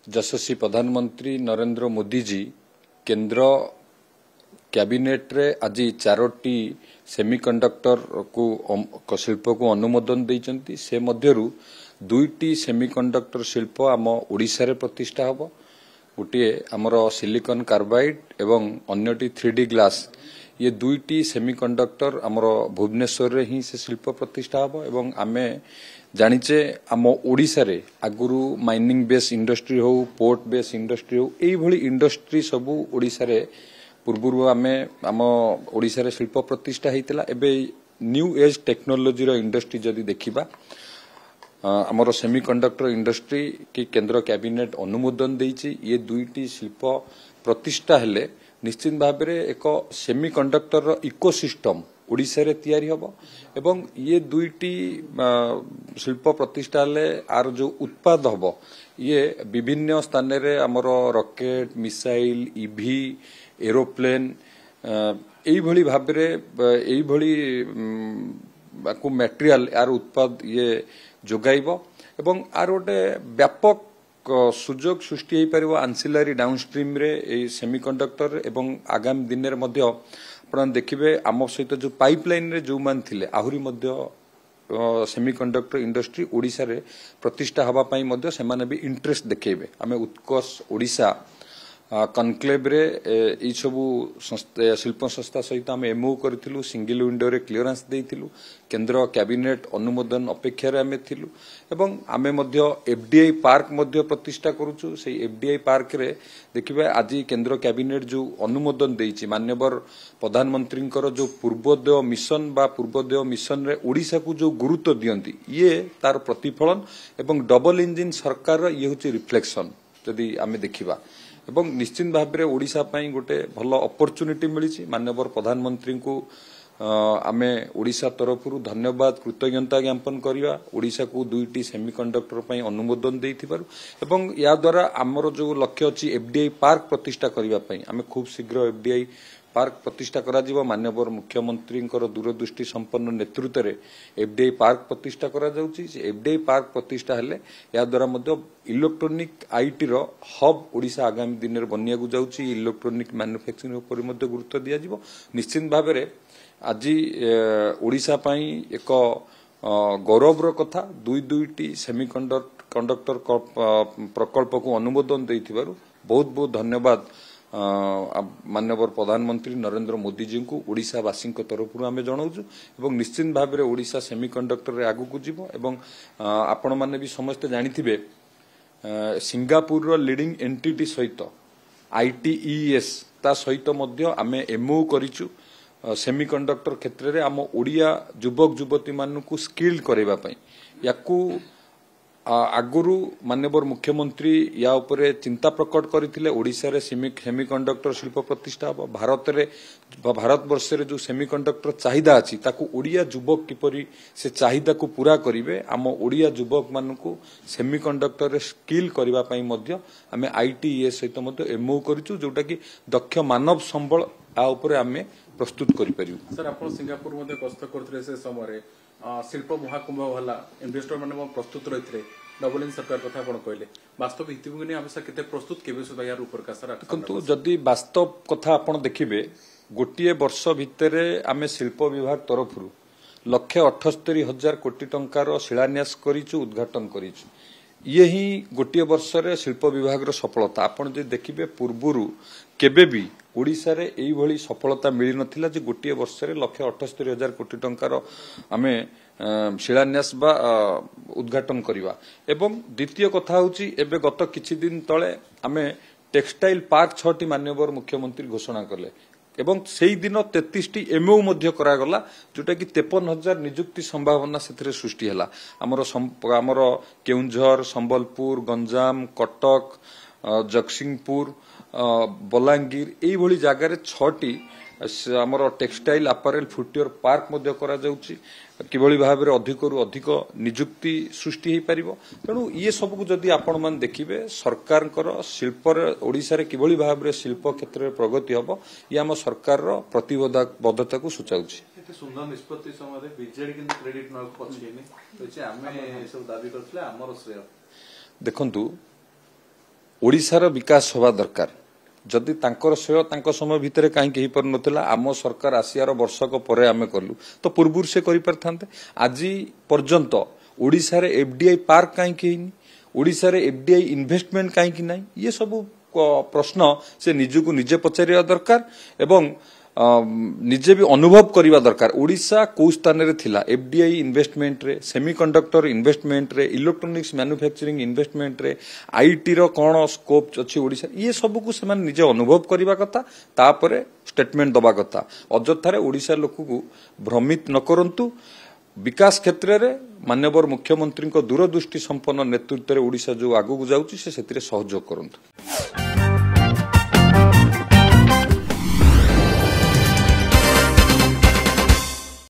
यशस्वी प्रधानमंत्री नरेंद्र मोदी जी केंद्र कैबिनेट रे आज 4टी सेमीकंडक्टर को शिल्प को अनुमोदन देइचंती से मध्यरु 2टी सेमीकंडक्टर शिल्प आम ओडिशा रे प्रतिष्ठा हबो। गोटे आमर सिलिकॉन कार्बाइड एवं अन्यटी 3D ग्लास ये 2टी सेमीकंडक्टर आमर भुवनेश्वर रे ही से शिल्प प्रतिष्ठा हबो। एवं आमे जानिचे आम ओडिशा रे आगुरु माइनिंग बेस इंडस्ट्री हो पोर्ट बेस इंडस्ट्री हो एई भली इंडस्ट्री सबु ओडिशा रे पूर्वरु आमे आम ओडिशा रे शिल्प प्रतिष्ठा हेतिला। एबे न्यू एज टेक्नोलॉजी रो इंडस्ट्री जदी देखिबा आमर सेमीकंडक्टर इंडस्ट्री की केंद्र कैबिनेट अनुमोदन देइछि। ये 2टी शिल्प प्रतिष्ठा हेले निश्चित भाव में एक सेमीकंडक्टर रो इकोसिस्टम ओडिशा रे तैयारी हबो। एवं ये 2टी शिल्प प्रतिष्ठा ले आर जो उत्पाद हबो ये विभिन्न स्थान रे आमर रॉकेट मिसाइल ईवी एरोप्लेन एई भली भाव रे एई भली को मटेरियल आर उत्पाद ये जोगाइबो। एवं आर गोटे व्यापक सुजोग सृष्टि हो पारिबो आंसिलरी डाउनस्ट्रीम रे ए सेमीकंडक्टर एवं आगामी दिन रे मध्य आपण देखिबे आम सहित जो पाइपलाइन रे जो मान थिले आहुरी मध्य सेमीकंडक्टर इंडस्ट्री ओडिशा रे प्रतिष्ठा हबा पई मध्य सेमाने भी इंटरेस्ट देखेबे। आमे उत्कर्ष ओडिशा कनक्लेव रे ई सबु शिल्प संस्था सहित आम एमओ करथिलु सिंगल विंडो रे क्लियरेंस देइथिलु केंद्र कैबिनेट अनुमोदन अपेक्षा रे आमे थिलु। एवं आमे मध्य एफडीआई पार्क मध्य प्रतिष्ठा करूछु। से एफडीआई पार्क रे देखिबे आज केंद्र कैबिनेट जो अनुमोदन देइछि माननीय प्रधानमंत्री जो पूर्वोदय मिशन बा पूर्वोदय मिशन रे ओडिशा को जो गुरुत्व दियंती ये तार प्रतिफलन एवं डबल इंजिन सरकार ये होछि रिफ्लेक्शन जदि आमे देखिबा। एवं निश्चित भाव में ओडिशा पई गोटे भल अपॉर्चुनिटी मिली माननीय प्रधानमंत्री को आमे ओडिशा तरफरु धन्यवाद कृतज्ञता ज्ञापन करिवा। ओडिशा को 2टी सेमीकंडक्टर पई अनुमोदन देइथिबारु एवं या द्वारा आमर जो लक्ष्य अछि एफडीआई पार्क प्रतिष्ठा करिवा पई आमे खूब शीघ्र एफडीआई पार्क प्रतिष्ठा करा जिवो। माननीय मुख्यमंत्री दूरदृष्टि संपन्न नेतृत्व रे एफडीआई पार्क प्रतिष्ठा करा जाउछि। से एफडीआई पार्क प्रतिष्ठा हेले या द्वारा मध्य इलेक्ट्रोनिक आईटी रो हब ओडिशा आगामी दिन रे बनिया गु जाउछि। इलेक्ट्रोनिक मैन्युफैक्चरिंग उपर मध्य गुरुत्व दिया जिवो। निश्चित भाव में आज ओडिशा पई एक गौरवर कथा 2टी सेमीकंडक्टर प्रकल्प को अनुमोदन देइथिबारु बहुत बहुत धन्यवाद माननीय प्रधानमंत्री नरेंद्र मोदी जी को ओडिशावासी तरफ आम जनाऊँ। एवं निश्चित भाव में ओडिशा सेमीकंडक्टर रे आगु को जीवो। एवं आपण माने भी समस्ते जानिथिबे सिंगापुर रो लीडिंग एंटिटी सहित ITES ता सहित मध्य आमे एमओ करिचु सेमीकंडक्टर क्षेत्र रे आम ओडिया युवक युवती मानकु स्किल करबा पई। याकू आगुरु माननीय मुख्यमंत्री या उपरे चिंता प्रकट करथिले ओडिशा रे सेमीकंडक्टर शिल्प प्रतिष्ठा हबो। भारतवर्ष रे जो सेमीकंडक्टर चाहिदा अछि ताकू ओडिया युवक किपरि से चाहिदा को पूरा करिवे आम ओडिया युवक मानकु सेमीकंडक्टर रे स्किल करबा पई मध्य आमे ITES सहित मध्य एमओ करिचु जोटा कि दक्ष मानव संबल आ उपरे आमे प्रस्तुत करि परिउ। सर आपण सिंगापुर मध्ये गस्त करथले से समय शिल्प महाकुंभ होला इन्वेस्टर माने प्रस्तुत रहितरे डबल इंजिन सरकार कथा आपण कहले वास्तव भित्तिभूमि आवश्यक केते प्रस्तुत केबे सुधा यार ऊपर का सर किंतु जदि वास्तव कथा आपण देखिबे गोटिए वर्ष भितरे आमे शिल्प विभाग तरफरु 1,78,000 कोटी टंकार शिलान्यास करिचु उद्घाटन करिचु। ये ही गोटिए वर्ष रे शिल्प विभाग रो सफलता आपण जे देखिबे पूर्वरु केबे भी ओडिशा रे एई भली सफलता मिली नथिला जे गोटिए वर्ष रे 1,78,000 कोटी टंकार आमे शिलान्यास बा उद्घाटन करिवा। एवं द्वितीय कथा होची एबे गत किछि दिन तळे आमे टेक्सटाइल पार्क 6टी माननीय मुख्यमंत्री घोषणा करले एवं सेई दिन 33टी एमओ मध्य करा गला जोटा कि 53,000 नियुक्ति संभावना सेथरे सृष्टि हला। हमर केउंझर संबलपुर गंजाम कटक जगसिंहपुर बलांगीर एई भली जगार 6टी आमर टेक्सटाइल अपारेल फुटवेयर पार्क मध्य करा जाउची किभली भाव में अधिक रु अधिक नियुक्ति सृष्टि हो पार। तेणु ये सबको जदि आपण मान देखिबे सरकार शिल्प ओडिशा रे किभली भाव में शिल्प क्षेत्र में प्रगति हम ये आम सरकार प्रतिबद्धता को सूचाउछि। सुंदर निष्पत्ति समय बीजेडी किंतु क्रेडिट न पछिनी तो आमे सब दाबी करथले हमर श्रेय देखंतु ओडिशार विकास होवा दरकार जदि तांकर श्रेय तांको समय भितर कहीं कही पर नथिला आम सरकार आसियार वर्षक परे आमे करलु तो पूर्व से करि परथांते आज पर्यंत ओडिशा रे एफडीआई पार्क कहीं कहिनी ओडिशा रे एफडीआई इन्वेस्टमेंट कहीं कि नाही ये सब प्रश्न से निजको निजे पचारिया दरकार एवं निजे भी अनुभव करवा दरकार ओडिशा को स्थान रे थिला एफडीआई इन्वेस्टमेंट रे सेमीकंडक्टर इन्वेस्टमेंट रे इलेक्ट्रोनिक्स मैन्युफैक्चरिंग इन्वेस्टमेंट रे आईटी रो कोन स्कोप अछि ओडिशा ये सब को से निजे अनुभव करवा कथा तापरे स्टेटमेंट दबा कथा अजथारे ओडिशा लोक को भ्रमित न करंतु विकास क्षेत्र रे माननीय मुख्यमंत्री दूरदृष्टि संपन्न नेतृत्व रे ओडिशा जो आगु जाउची से सेतिरे सहयोग करंतु।